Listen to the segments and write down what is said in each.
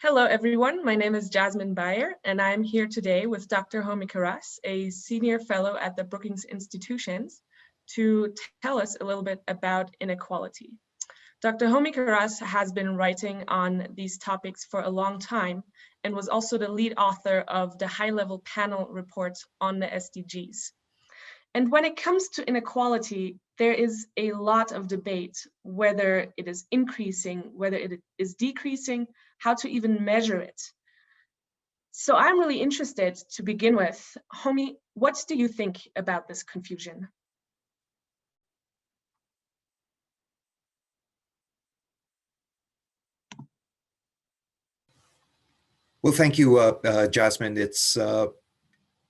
Hello, everyone. My name is Jasmin Baier, and I'm here today with Dr. Homi Kharas, a senior fellow at the Brookings Institutions, to tell us a little bit about inequality. Dr. Homi Kharas has been writing on these topics for a long time and was also the lead author of the high-level panel report on the SDGs. And when it comes to inequality, there is a lot of debate whether it is increasing, whether it is decreasing, how to even measure it. So I'm really interested to begin with. Homi, what do you think about this confusion? Well, thank you, Jasmine. It's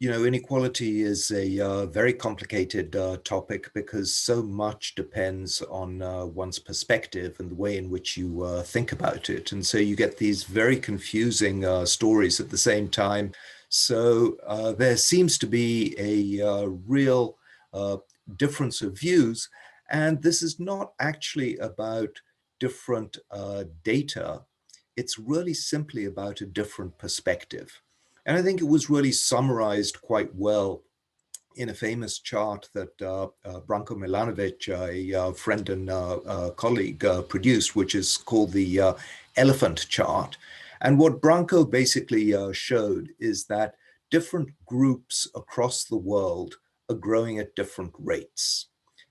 inequality is a very complicated topic because so much depends on one's perspective and the way in which you think about it. And so you get these very confusing stories at the same time. So there seems to be a real difference of views. And this is not actually about different data. It's really simply about a different perspective. And I think it was really summarized quite well in a famous chart that Branko Milanovic, a friend and colleague, produced, which is called the elephant chart. And what Branko basically showed is that different groups across the world are growing at different rates.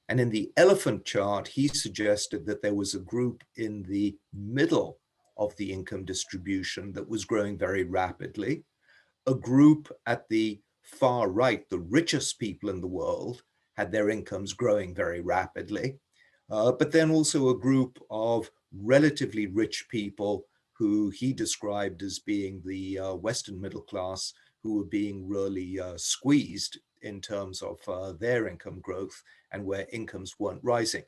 And in the elephant chart, he suggested that there was a group in the middle of the income distribution that was growing very rapidly, a group at the far right, the richest people in the world, had their incomes growing very rapidly, but then also a group of relatively rich people who he described as being the Western middle class, who were being really squeezed in terms of their income growth and where incomes weren't rising.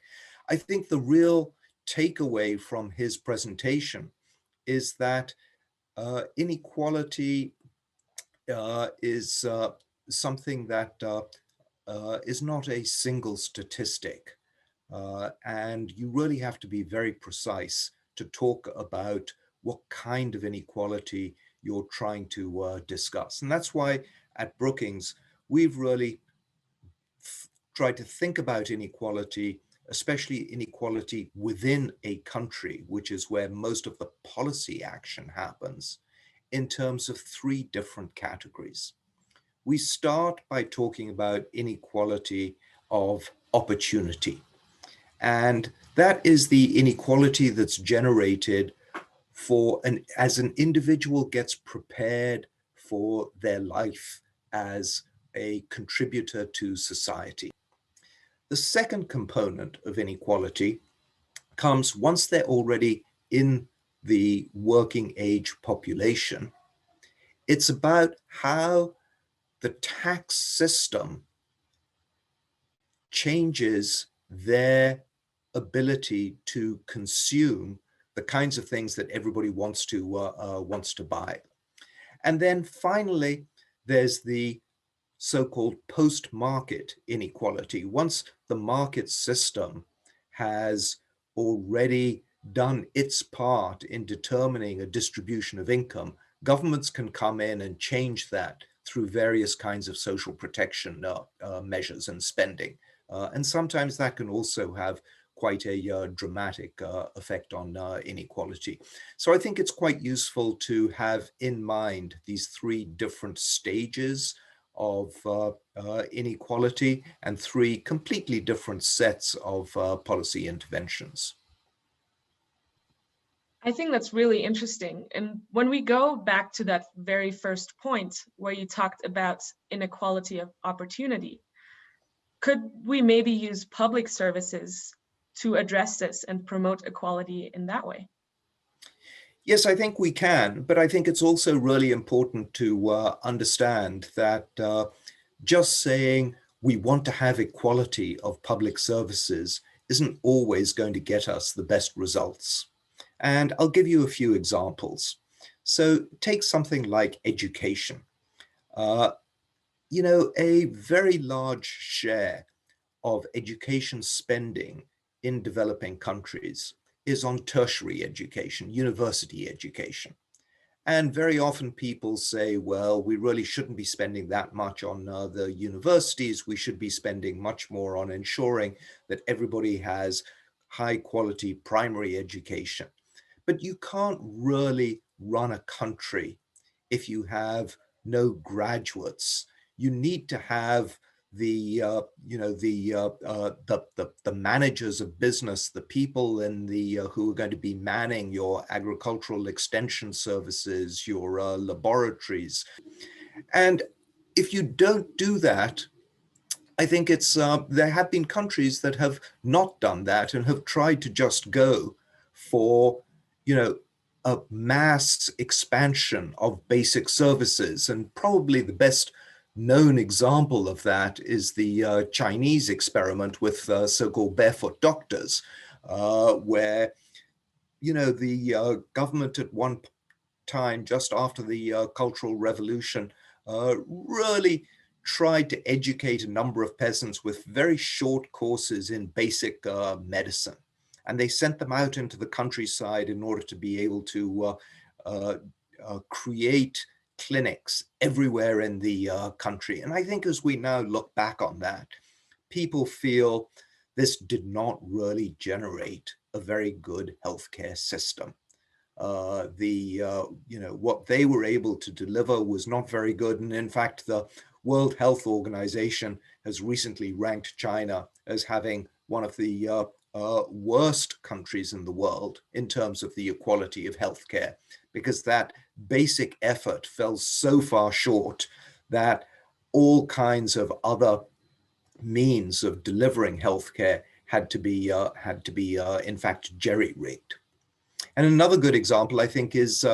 I think the real takeaway from his presentation is that inequality is something that is not a single statistic. And you really have to be very precise to talk about what kind of inequality you're trying to discuss. And that's why at Brookings, we've really tried to think about inequality, especially inequality within a country, which is where most of the policy action happens, in terms of three different categories. We start by talking about inequality of opportunity. And that is the inequality that's generated as an individual gets prepared for their life as a contributor to society. The second component of inequality comes once they're already in the working age population. It's about how the tax system changes their ability to consume the kinds of things that everybody wants to buy. And then finally, there's the so-called post-market inequality. Once the market system has already done its part in determining a distribution of income, governments can come in and change that through various kinds of social protection measures and spending. And sometimes that can also have quite a dramatic effect on inequality. So I think it's quite useful to have in mind these three different stages of inequality and three completely different sets of policy interventions. I think that's really interesting. And when we go back to that very first point where you talked about inequality of opportunity, could we maybe use public services to address this and promote equality in that way? Yes, I think we can, but I think it's also really important to understand that just saying we want to have equality of public services isn't always going to get us the best results. And I'll give you a few examples. So take something like education. A very large share of education spending in developing countries is on tertiary education, university education. And very often people say, well, we really shouldn't be spending that much on the universities. We should be spending much more on ensuring that everybody has high quality primary education. But you can't really run a country if you have no graduates. You need to have the the managers of business, the people in the who are going to be manning your agricultural extension services, your laboratories. And if you don't do that, I think it's there have been countries that have not done that and have tried to just go for, you know, a mass expansion of basic services. And probably the best known example of that is the Chinese experiment with so-called barefoot doctors, where, you know, the government at one time, just after the Cultural Revolution, really tried to educate a number of peasants with very short courses in basic medicine. And they sent them out into the countryside in order to be able to create clinics everywhere in the country. And I think as we now look back on that, people feel this did not really generate a very good healthcare system. What they were able to deliver was not very good. And in fact, the World Health Organization has recently ranked China as having one of the worst countries in the world in terms of the equality of healthcare, because that basic effort fell so far short that all kinds of other means of delivering healthcare had to be in fact jerry-rigged. And another good example, I think, is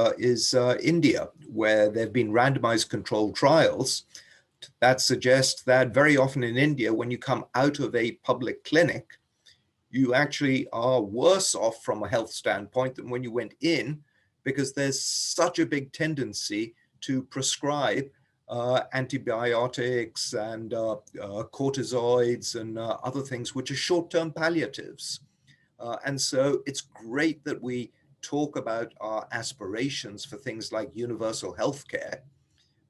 India, where there have been randomized controlled trials that suggest that very often in India, when you come out of a public clinic, you actually are worse off from a health standpoint than when you went in, because there's such a big tendency to prescribe antibiotics and cortisoids and other things, which are short-term palliatives. And so it's great that we talk about our aspirations for things like universal healthcare.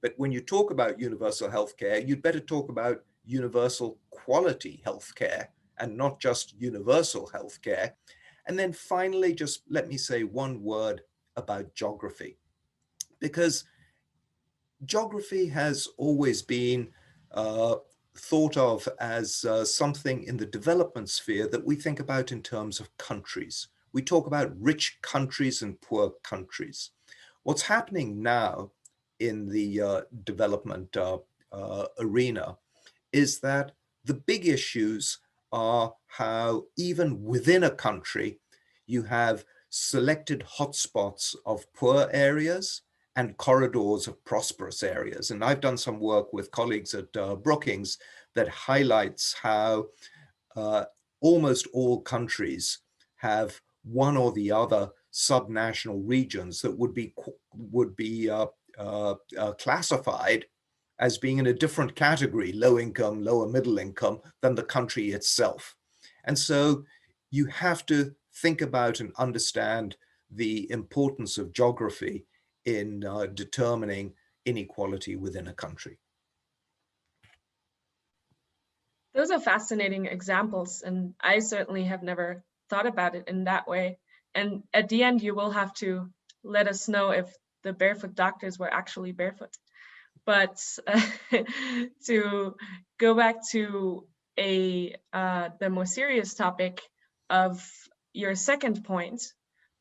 But when you talk about universal healthcare, you'd better talk about universal quality healthcare and not just universal healthcare. And then finally, just let me say one word about geography, because geography has always been thought of as something in the development sphere that we think about in terms of countries. We talk about rich countries and poor countries. What's happening now in the development arena is that the big issues are how even within a country you have selected hotspots of poor areas and corridors of prosperous areas. And I've done some work with colleagues at Brookings that highlights how almost all countries have one or the other subnational regions that would be classified as being in a different category, low income, lower middle income, than the country itself. And so you have to think about and understand the importance of geography in determining inequality within a country. Those are fascinating examples, and I certainly have never thought about it in that way. And at the end, you will have to let us know if the barefoot doctors were actually barefoot. But to go back to the more serious topic of your second point,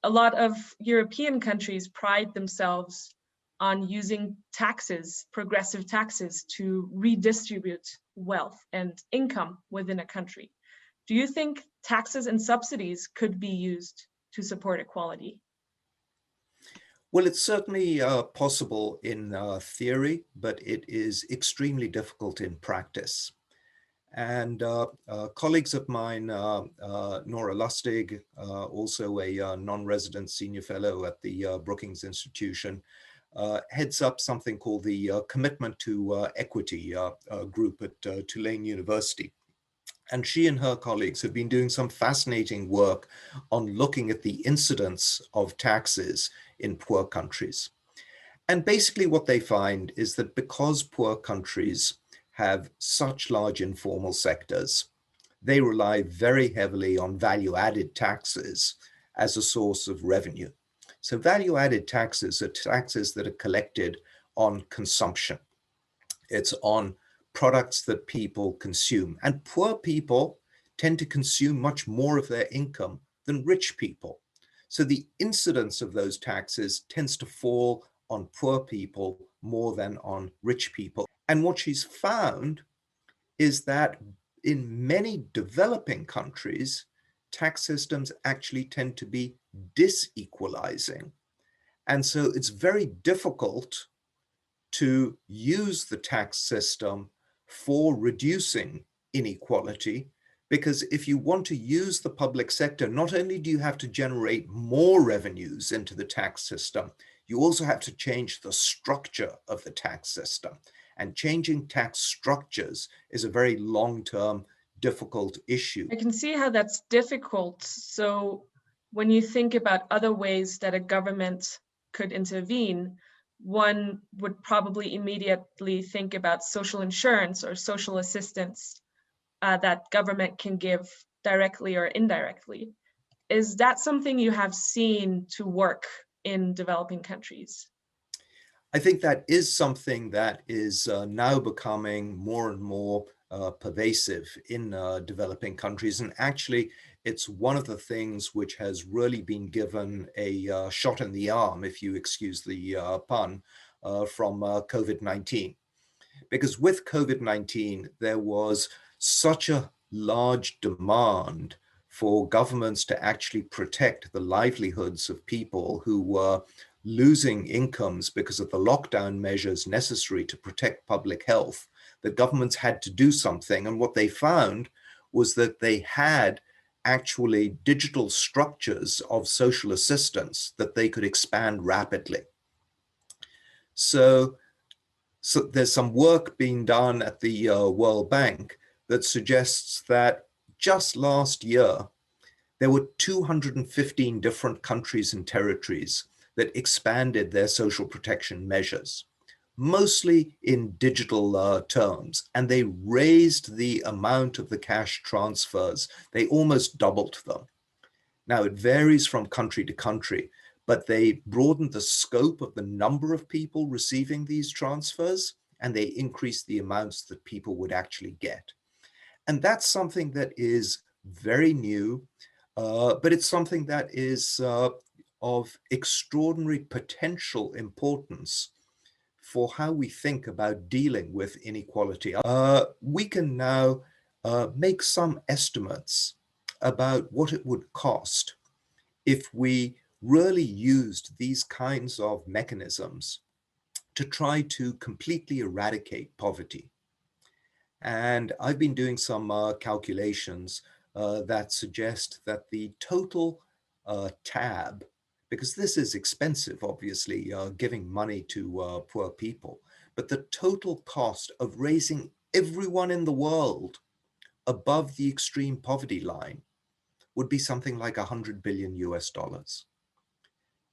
a lot of European countries pride themselves on using taxes, progressive taxes, to redistribute wealth and income within a country. Do you think taxes and subsidies could be used to support equality? Well, it's certainly possible in theory, but it is extremely difficult in practice. And colleagues of mine, Nora Lustig, also a non-resident senior fellow at the Brookings Institution, heads up something called the Commitment to Equity group at Tulane University. And she and her colleagues have been doing some fascinating work on looking at the incidence of taxes in poor countries. And basically what they find is that because poor countries have such large informal sectors, they rely very heavily on value-added taxes as a source of revenue. So value-added taxes are taxes that are collected on consumption. It's on products that people consume. And poor people tend to consume much more of their income than rich people. So the incidence of those taxes tends to fall on poor people more than on rich people. And what she's found is that in many developing countries, tax systems actually tend to be disequalizing. And so it's very difficult to use the tax system for reducing inequality, because if you want to use the public sector, not only do you have to generate more revenues into the tax system, you also have to change the structure of the tax system. And changing tax structures is a very long-term, difficult issue. I can see how that's difficult. So when you think about other ways that a government could intervene, one would probably immediately think about social insurance or social assistance that government can give directly or indirectly. Is that something you have seen to work in developing countries? I think that is something that is now becoming more and more pervasive in developing countries. And actually, it's one of the things which has really been given a shot in the arm, if you excuse the pun, from COVID-19. Because with COVID-19, there was such a large demand for governments to actually protect the livelihoods of people who were losing incomes because of the lockdown measures necessary to protect public health, that governments had to do something. And what they found was that they had actually digital structures of social assistance that they could expand rapidly. So there's some work being done at the World Bank that suggests that just last year, there were 215 different countries and territories that expanded their social protection measures, mostly in digital terms. And they raised the amount of the cash transfers. They almost doubled them. Now, it varies from country to country, but they broadened the scope of the number of people receiving these transfers, and they increased the amounts that people would actually get. And that's something that is very new, but it's something that is of extraordinary potential importance for how we think about dealing with inequality. We can now make some estimates about what it would cost if we really used these kinds of mechanisms to try to completely eradicate poverty. And I've been doing some calculations that suggest that the total tab, because this is expensive, obviously, giving money to poor people, but the total cost of raising everyone in the world above the extreme poverty line would be something like 100 billion US dollars.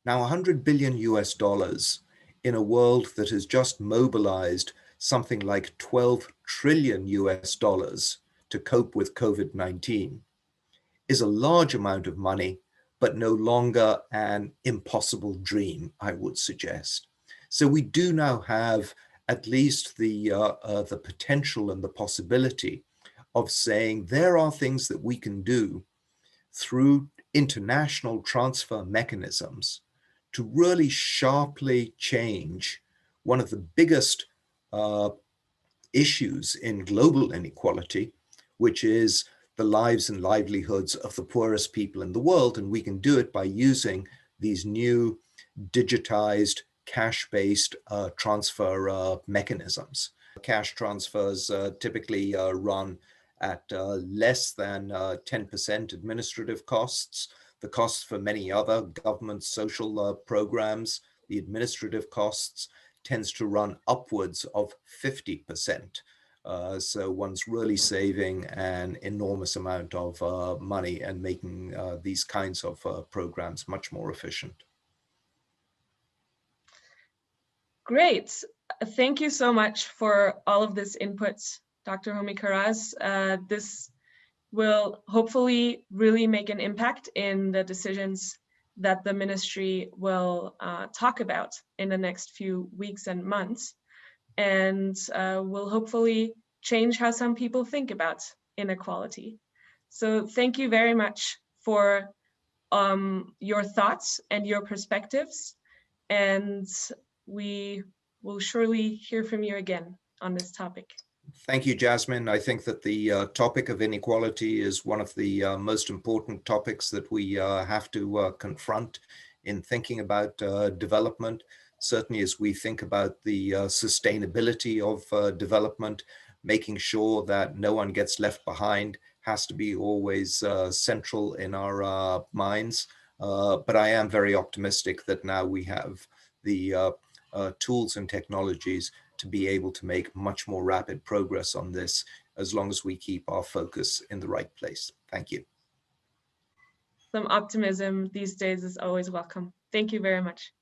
Now, 100 billion US dollars in a world that has just mobilized something like 12 trillion US dollars to cope with COVID-19 is a large amount of money, but no longer an impossible dream, I would suggest. So we do now have at least the potential and the possibility of saying there are things that we can do through international transfer mechanisms to really sharply change one of the biggest issues in global inequality, which is the lives and livelihoods of the poorest people in the world. And we can do it by using these new digitized cash-based transfer mechanisms. Cash transfers typically run at less than 10% administrative costs. The costs for many other government social programs, the administrative costs tends to run upwards of 50%. So one's really saving an enormous amount of money and making these kinds of programs much more efficient. Great. Thank you so much for all of this input, Dr. Homi Kharas. This will hopefully really make an impact in the decisions that the ministry will talk about in the next few weeks and months, and will hopefully change how some people think about inequality. So thank you very much for your thoughts and your perspectives, and we will surely hear from you again on this topic. Thank you, Jasmine. I think that the topic of inequality is one of the most important topics that we have to confront in thinking about development. Certainly as we think about the sustainability of development, making sure that no one gets left behind has to be always central in our minds. But I am very optimistic that now we have the tools and technologies to be able to make much more rapid progress on this, as long as we keep our focus in the right place. Thank you. Some optimism these days is always welcome. Thank you very much.